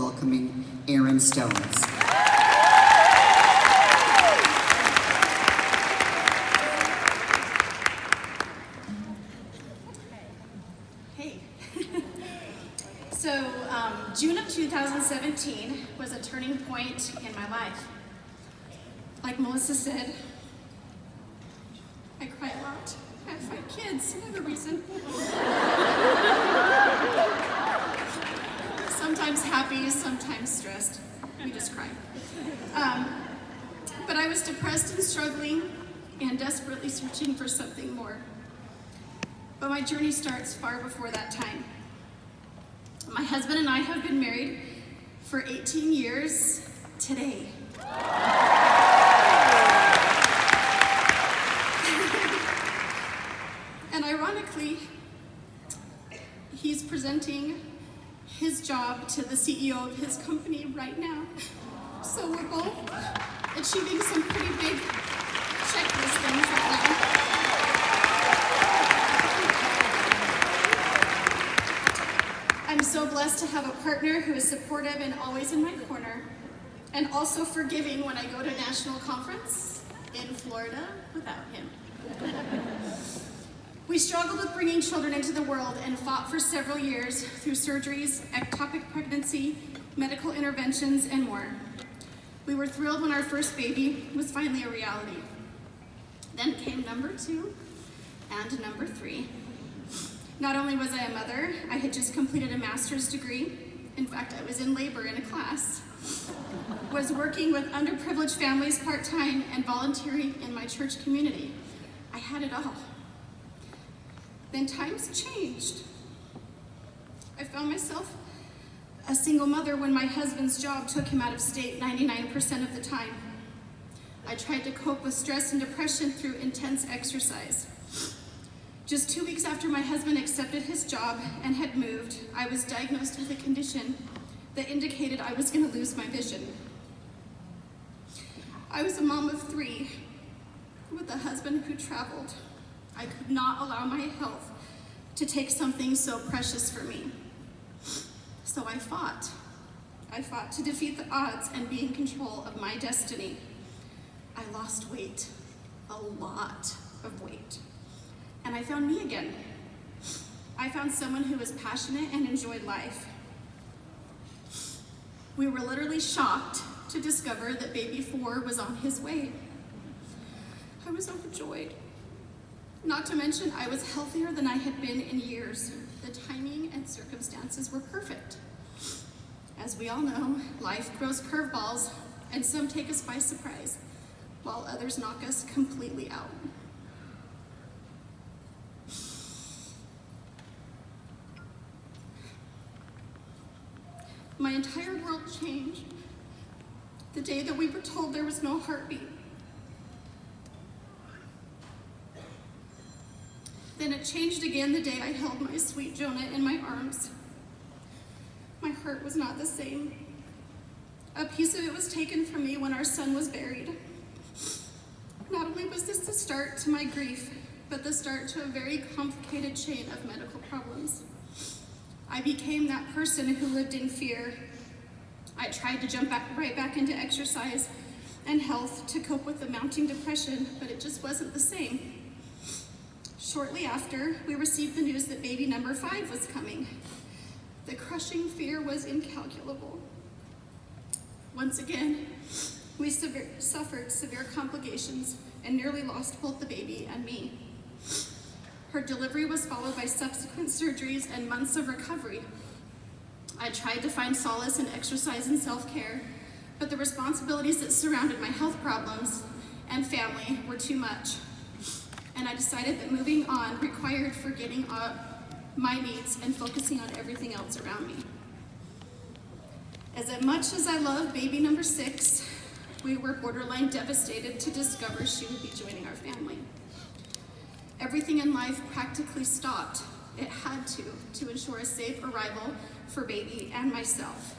welcoming Aaron Stones. Hey. So, June of 2017 was a turning point in my life. Like Melissa said, I cry a lot. I have 5 kids, another reason. Sometimes happy, sometimes stressed. We just cry. But I was depressed and struggling and desperately searching for something more. But my journey starts far before that time. My husband and I have been married for 18 years today. And ironically, he's presenting his job to the CEO of his company right now. So we're both achieving some pretty big checklist things right now. I'm so blessed to have a partner who is supportive and always in my corner, and also forgiving when I go to a national conference in Florida without him. We struggled with bringing children into the world and fought for several years through surgeries, ectopic pregnancy, medical interventions, and more. We were thrilled when our first baby was finally a reality. Then came number 2 and number 3. Not only was I a mother, I had just completed a master's degree. In fact, I was in labor in a class. Was working with underprivileged families part-time and volunteering in my church community. I had it all. Then times changed. I found myself a single mother when my husband's job took him out of state 99% of the time. I tried to cope with stress and depression through intense exercise. Just 2 weeks after my husband accepted his job and had moved, I was diagnosed with a condition that indicated I was going to lose my vision. I was a mom of 3 with a husband who traveled. I could not allow my health to take something so precious for me. So I fought. I fought to defeat the odds and be in control of my destiny. I lost weight, a lot of weight. And I found me again. I found someone who was passionate and enjoyed life. We were literally shocked to discover that baby 4 was on his way. I was overjoyed. Not to mention, I was healthier than I had been in years. The timing and circumstances were perfect. As we all know, life throws curveballs, and some take us by surprise, while others knock us completely out. My entire world changed the day that we were told there was no heartbeat. Then it changed again the day I held my sweet Jonah in my arms. My heart was not the same. A piece of it was taken from me when our son was buried. Not only was this the start to my grief, but the start to a very complicated chain of medical problems. I became that person who lived in fear. I tried to jump right back into exercise and health to cope with the mounting depression, but it just wasn't the same. Shortly after, we received the news that baby number 5 was coming. The crushing fear was incalculable. Once again, we suffered severe complications and nearly lost both the baby and me. Her delivery was followed by subsequent surgeries and months of recovery. I tried to find solace in exercise and self-care, but the responsibilities that surrounded my health problems and family were too much. And I decided that moving on required forgetting my needs and focusing on everything else around me. As much as I love baby number 6, we were borderline devastated to discover she would be joining our family. Everything in life practically stopped. It had to ensure a safe arrival for baby and myself.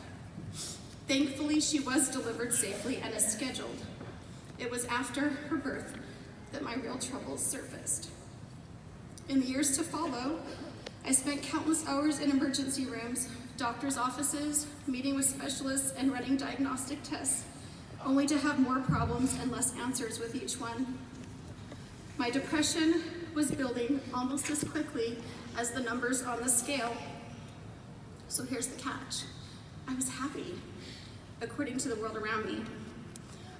Thankfully, she was delivered safely and as scheduled. It was after her birth that my real troubles surfaced. In the years to follow, I spent countless hours in emergency rooms, doctor's offices, meeting with specialists, and running diagnostic tests, only to have more problems and less answers with each one. My depression was building almost as quickly as the numbers on the scale. So here's the catch. I was happy, according to the world around me.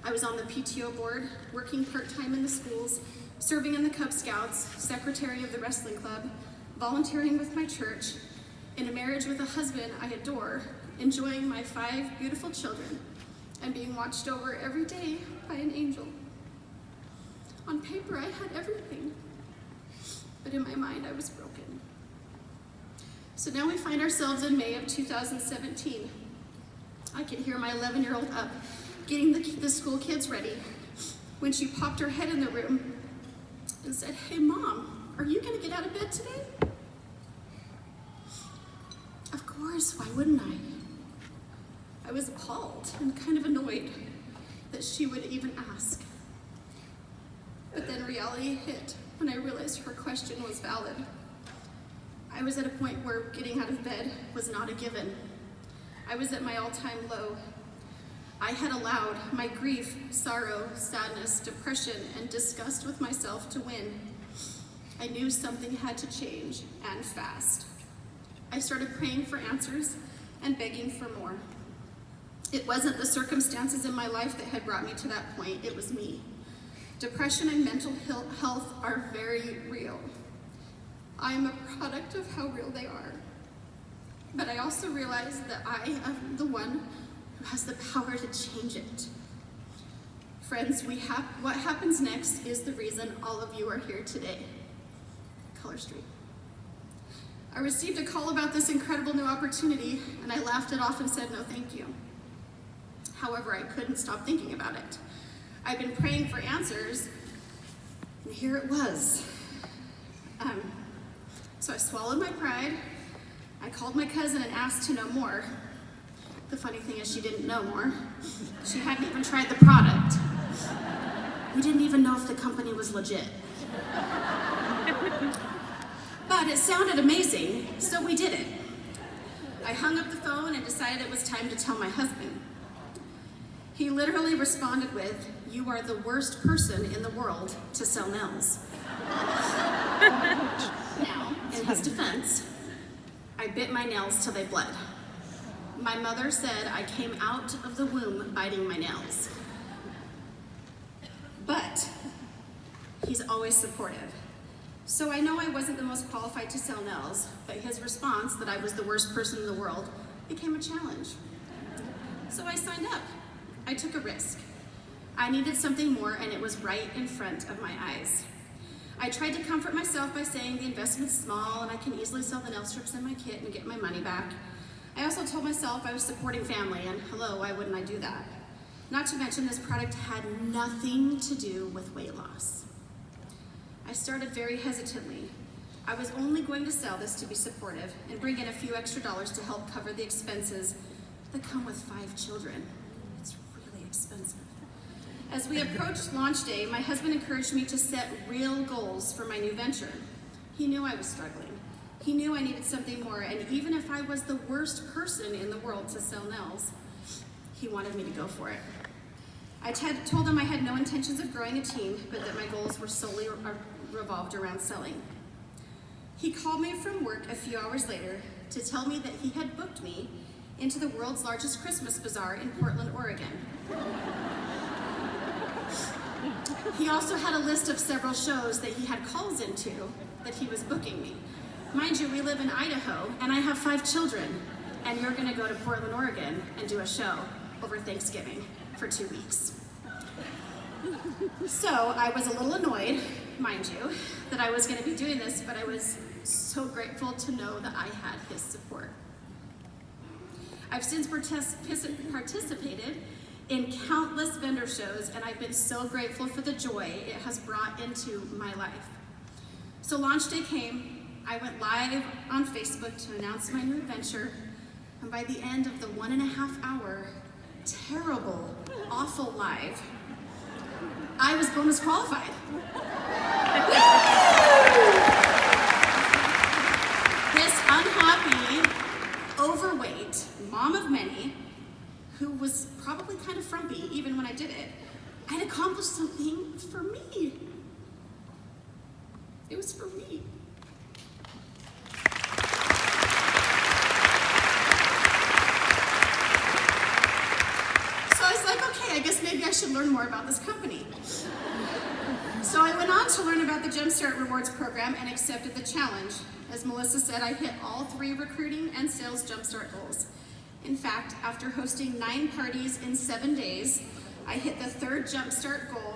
I was on the PTO board, working part-time in the schools, serving in the Cub Scouts, secretary of the wrestling club, volunteering with my church, in a marriage with a husband I adore, enjoying my 5 beautiful children, and being watched over every day by an angel. On paper, I had everything, but in my mind, I was broken. So now we find ourselves in May of 2017. I could hear my 11-year-old up, getting the school kids ready, when she popped her head in the room and said, "Hey, Mom, are you gonna get out of bed today?" Of course, why wouldn't I? I was appalled and kind of annoyed that she would even ask. But then reality hit when I realized her question was valid. I was at a point where getting out of bed was not a given. I was at my all-time low. I had allowed my grief, sorrow, sadness, depression, and disgust with myself to win. I knew something had to change, and fast. I started praying for answers and begging for more. It wasn't the circumstances in my life that had brought me to that point, it was me. Depression and mental health are very real. I am a product of how real they are. But I also realized that I am the one who has the power to change it. Friends, what happens next is the reason all of you are here today. Color Street. I received a call about this incredible new opportunity, and I laughed it off and said no thank you. However, I couldn't stop thinking about it. I've been praying for answers, and here it was. So I swallowed my pride. I called my cousin and asked to know more. The funny thing is she didn't know more. She hadn't even tried the product. We didn't even know if the company was legit. But it sounded amazing, so we did it. I hung up the phone and decided it was time to tell my husband. He literally responded with, "You are the worst person in the world to sell nails." Now, in his defense, I bit my nails till they bled. My mother said I came out of the womb biting my nails. But he's always supportive. So I know I wasn't the most qualified to sell nails, but his response that I was the worst person in the world became a challenge. So I signed up. I took a risk. I needed something more, and it was right in front of my eyes. I tried to comfort myself by saying the investment's small and I can easily sell the nail strips in my kit and get my money back. I also told myself I was supporting family, and hello, why wouldn't I do that? Not to mention this product had nothing to do with weight loss. I started very hesitantly. I was only going to sell this to be supportive and bring in a few extra dollars to help cover the expenses that come with 5 children. It's really expensive. As we approached launch day, my husband encouraged me to set real goals for my new venture. He knew I was struggling. He knew I needed something more, and even if I was the worst person in the world to sell nails, he wanted me to go for it. I told him I had no intentions of growing a team, but that my goals were solely revolved around selling. He called me from work a few hours later to tell me that he had booked me into the world's largest Christmas bazaar in Portland, Oregon. He also had a list of several shows that he had calls into that he was booking me. Mind you, we live in Idaho, and I have 5 children, and you're gonna go to Portland, Oregon, and do a show over Thanksgiving for 2 weeks. So I was a little annoyed, mind you, that I was gonna be doing this, but I was so grateful to know that I had his support. I've since participated in countless vendor shows, and I've been so grateful for the joy it has brought into my life. So launch day came. I went live on Facebook to announce my new adventure, and by the end of the 1.5 hour, terrible, awful live, I was bonus qualified. This unhappy, overweight mom of many, who was probably kind of frumpy even when I did it, I'd accomplished something for me. It was for me. So I was like, okay, I guess maybe I should learn more about this company. So I went on to learn about the Jumpstart Rewards program and accepted the challenge. As Melissa said, I hit all 3 recruiting and sales Jumpstart goals. In fact, after hosting 9 parties in 7 days, I hit the 3rd Jumpstart goal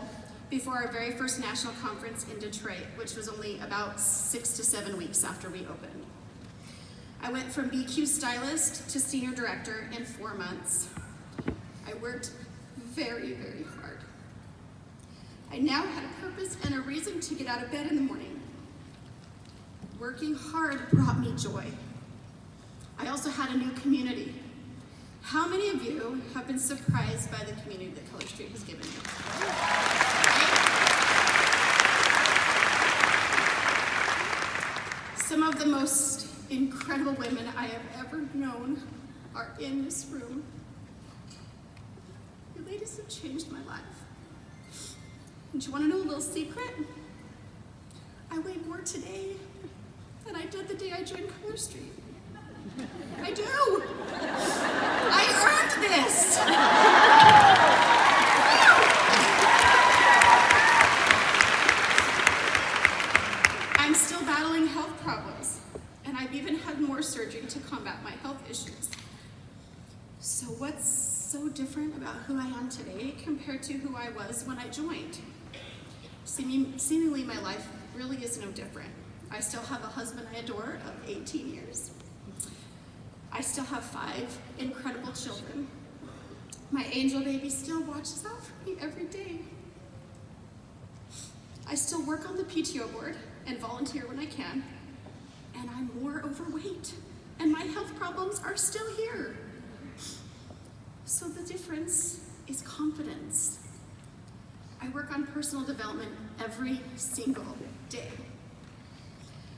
before our very first national conference in Detroit, which was only about 6 to 7 weeks after we opened. I went from BQ stylist to senior director in 4 months. I worked very, very hard. I now had a purpose and a reason to get out of bed in the morning. Working hard brought me joy. I also had a new community. How many of you have been surprised by the community that Color Street has given you? Right? Some of the most incredible women I have ever known are in this room. You ladies have changed my life. And do you want to know a little secret? I weigh more today than I did the day I joined Color Street. I do. I earned this. I'm still battling health problems, and I've even had more surgery to combat my health issues. So what's so different about who I am today compared to who I was when I joined? Seemingly my life really is no different. I still have a husband I adore of 18 years. I still have 5 incredible children. My angel baby still watches out for me every day. I still work on the PTO board and volunteer when I can, and I'm more overweight, and my health problems are still here. So the difference is confidence. I work on personal development every single day.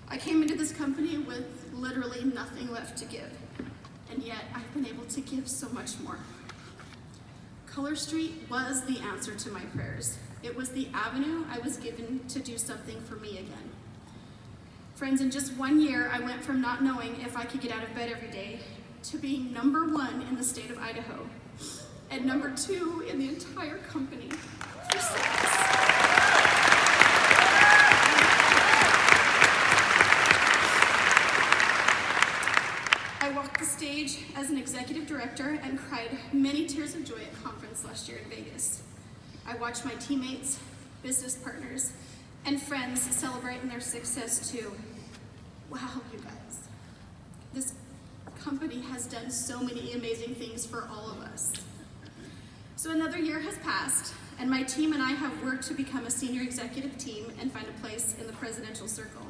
I came into this company with literally nothing left to give, and yet I've been able to give so much more. Color Street was the answer to my prayers. It was the avenue I was given to do something for me again. Friends, in just 1 year, I went from not knowing if I could get out of bed every day to being #1 in the state of Idaho and #2 in the entire company for sales. I walked the stage as an executive director and cried many tears of joy at conference last year in Vegas. I watched my teammates, business partners, and friends celebrating their success too. Wow, you guys. This company has done so many amazing things for all of us. So another year has passed, and my team and I have worked to become a senior executive team and find a place in the presidential circle.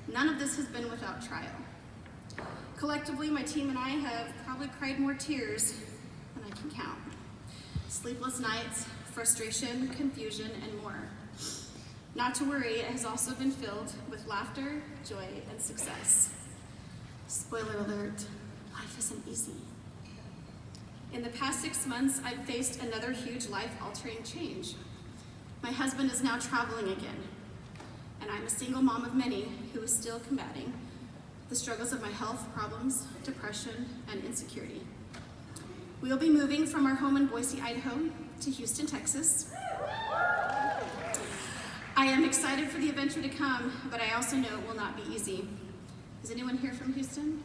None of this has been without trial. Collectively, my team and I have probably cried more tears than I can count. Sleepless nights, frustration, confusion, and more. Not to worry, it has also been filled with laughter, joy, and success. Spoiler alert, life isn't easy. In the past 6 months, I've faced another huge life-altering change. My husband is now traveling again, and I'm a single mom of many who is still combating the struggles of my health problems, depression, and insecurity. We'll be moving from our home in Boise, Idaho, to Houston, Texas. I am excited for the adventure to come, but I also know it will not be easy. Is anyone here from Houston?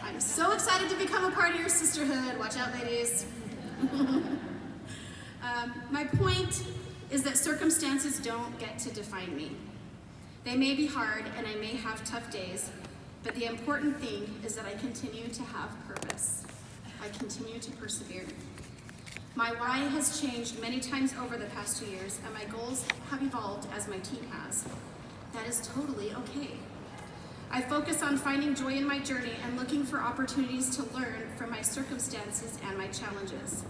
I'm so excited to become a part of your sisterhood. Watch out, ladies. My point is that circumstances don't get to define me. They may be hard and I may have tough days, but the important thing is that I continue to have purpose. I continue to persevere. My why has changed many times over the past 2 years, and my goals have evolved as my team has. That is totally okay. I focus on finding joy in my journey and looking for opportunities to learn from my circumstances and my challenges.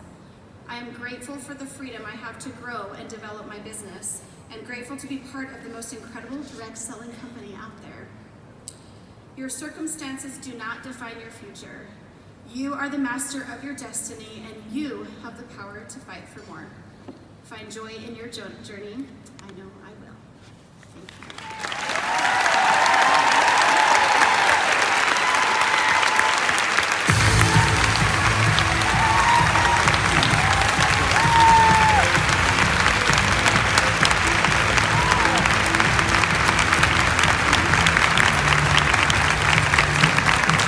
I am grateful for the freedom I have to grow and develop my business, and grateful to be part of the most incredible direct selling company out there. Your circumstances do not define your future. You are the master of your destiny, and you have the power to fight for more. Find joy in your journey. I know